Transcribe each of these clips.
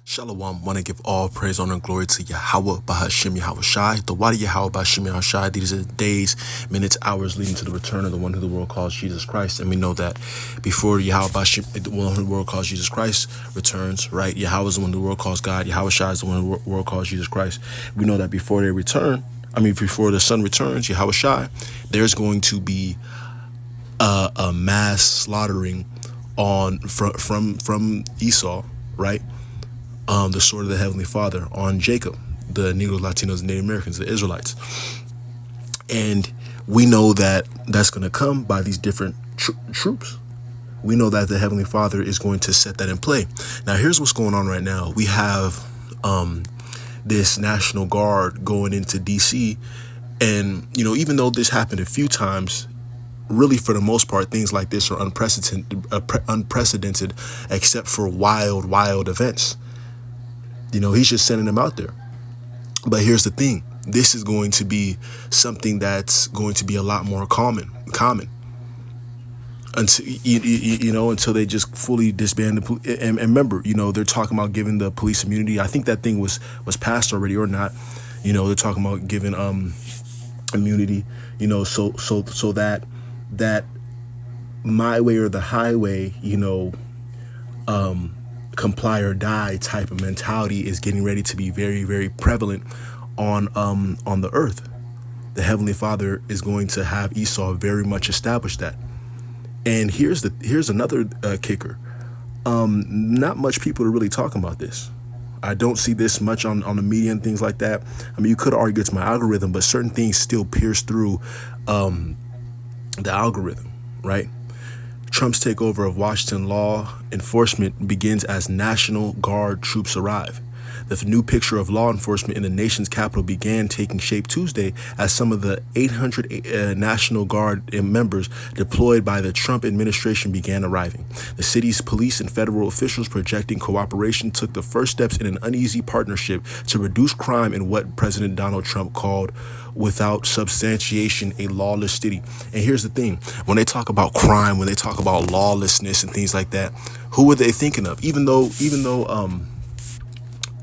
Shalom, want to give all praise, honor, and glory to Yahweh, Bahashim Yahweh Shai, the Wadi Yahweh, Bahashim Yahweh Shai. These are the days, minutes, hours leading to the return of the one who the world calls Jesus Christ. And we know that before Yahweh, Bahashim, the one who the world calls Jesus Christ returns, right? Yahweh is the one the world calls God. Yahweh Shai is the one the world calls Jesus Christ. We know that before they return, before the Son returns, Yahweh Shai, there's going to be a mass slaughtering from Esau, right? The sword of the Heavenly Father on Jacob, the Negroes, Latinos, and Native Americans, the Israelites. And we know that that's going to come by these different troops. We know that the Heavenly Father is going to set that in play. Now, here's what's going on right now. We have this National Guard going into D.C. And, even though this happened a few times, really, for the most part, things like this are unprecedented except for wild events. He's just sending them out there. But here's the thing. This is going to be something that's going to be a lot more common until until they just fully disband the police. And remember, they're talking about giving the police immunity. I think that thing was passed already or not. They're talking about giving immunity, so that my way or the highway, comply or die type of mentality is getting ready to be very, very prevalent on the earth. The Heavenly Father is going to have Esau very much establish that. And here's another kicker. Not much people are really talking about this. I don't see this much on the media and things like that. You could argue it's my algorithm, but certain things still pierce through the algorithm, right? Trump's takeover of Washington law enforcement begins as National Guard troops arrive. The new picture of law enforcement in the nation's capital began taking shape Tuesday as some of the 800 National Guard members deployed by the Trump administration began arriving. The city's police and federal officials projecting cooperation took the first steps in an uneasy partnership to reduce crime in what President Donald Trump called, without substantiation, a lawless city. And here's the thing. When they talk about crime, when they talk about lawlessness and things like that, who are they thinking of? Even though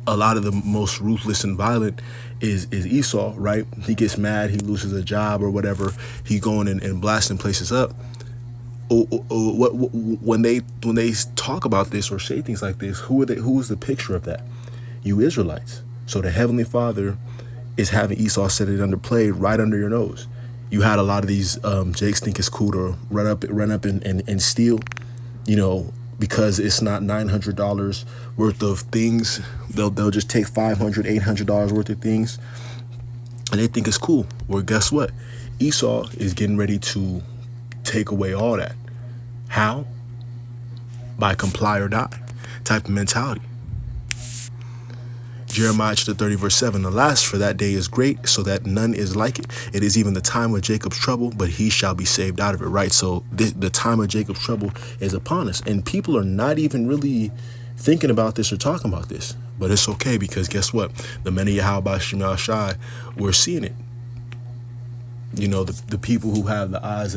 a lot of the most ruthless and violent is Esau, right? He gets mad, he loses a job or whatever, he going and blasting places up. When they talk about this or say things like this, who is the picture of that? You Israelites. So the Heavenly Father is having Esau set it under play right under your nose. You had a lot of these Jakes think it's cool to run up and steal, because it's not $900 worth of things. They'll just take $500, $800 worth of things, and they think it's cool. Well, guess what? Esau is getting ready to take away all that. How? By comply or die type of mentality. Jeremiah chapter 30, verse 7, alas, for that day is great, so that none is like it. It is even the time of Jacob's trouble, but he shall be saved out of it, right? So the time of Jacob's trouble is upon us. And people are not even really thinking about this or talking about this. But it's okay, because guess what? The men of Yahweh Bahashim Yahweh Shai, we're seeing it. The people who have the eyes,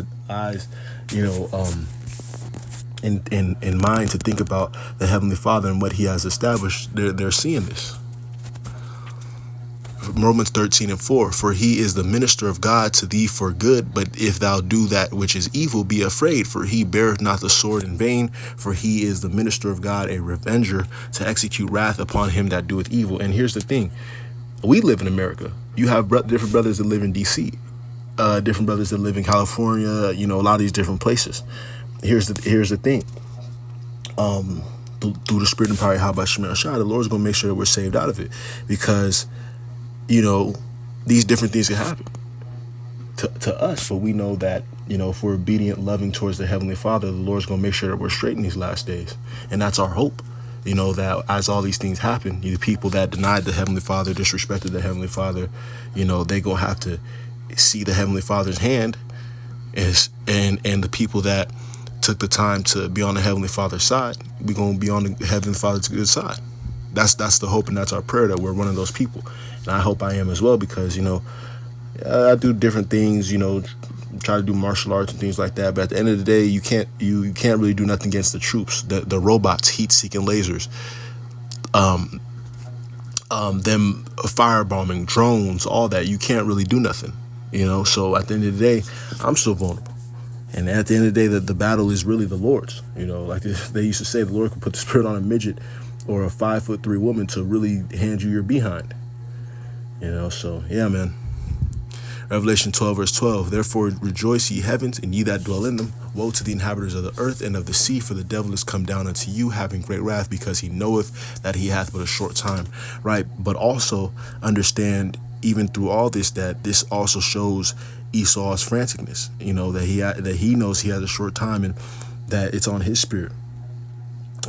in mind to think about the Heavenly Father and what he has established, they're seeing this. Romans 13:4, for he is the minister of God to thee for good, but if thou do that which is evil, be afraid, for he beareth not the sword in vain, for he is the minister of God, a revenger, to execute wrath upon him that doeth evil. And here's the thing. We live in America. You have different brothers that live in DC, different brothers that live in California, a lot of these different places. Here's the thing. Through the spirit and power of Yahweh Shai, the Lord's going to make sure that we're saved out of it, because these different things can happen to us, but we know that, if we're obedient, loving towards the Heavenly Father, the Lord's going to make sure that we're straight in these last days. And that's our hope, that as all these things happen, the people that denied the Heavenly Father, disrespected the Heavenly Father, they going to have to see the Heavenly Father's hand, and the people that took the time to be on the Heavenly Father's side, we're going to be on the Heavenly Father's good side. That's the hope, and that's our prayer, that we're one of those people. And I hope I am as well, because, I do different things, try to do martial arts and things like that. But at the end of the day, you can't really do nothing against the troops, the robots, heat-seeking lasers. them firebombing, drones, all that. You can't really do nothing, So at the end of the day, I'm still vulnerable. And at the end of the day, the battle is really the Lord's. Like they used to say, the Lord could put the spirit on a midget or a 5'3" woman to really hand you your behind. So yeah, man. Revelation 12, verse 12. Therefore rejoice, ye heavens, and ye that dwell in them. Woe to the inhabitants of the earth and of the sea, for the devil is come down unto you, having great wrath, because he knoweth that he hath but a short time. Right? But also understand, even through all this, that this also shows Esau's franticness. That he knows he has a short time, and that it's on his spirit.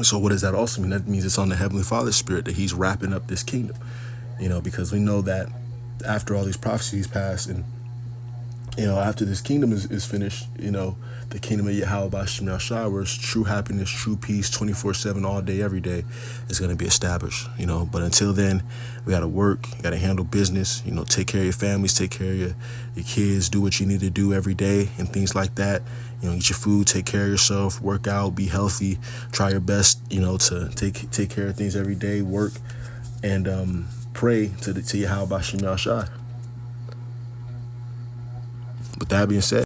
So what does that also mean? That means it's on the Heavenly Father's spirit that he's wrapping up this kingdom. Because we know that after all these prophecies pass, and after this kingdom is finished, the kingdom of Yahweh B'Shem Yahshua, where it's true happiness, true peace, 24/7, all day, every day, is going to be established. But until then, we got to work, got to handle business, take care of your families, take care of your kids, do what you need to do every day, and things like that. Eat your food, take care of yourself, work out, be healthy, try your best, to take care of things every day, work, and pray to Yahweh B'Shem Yahshua. With that being said,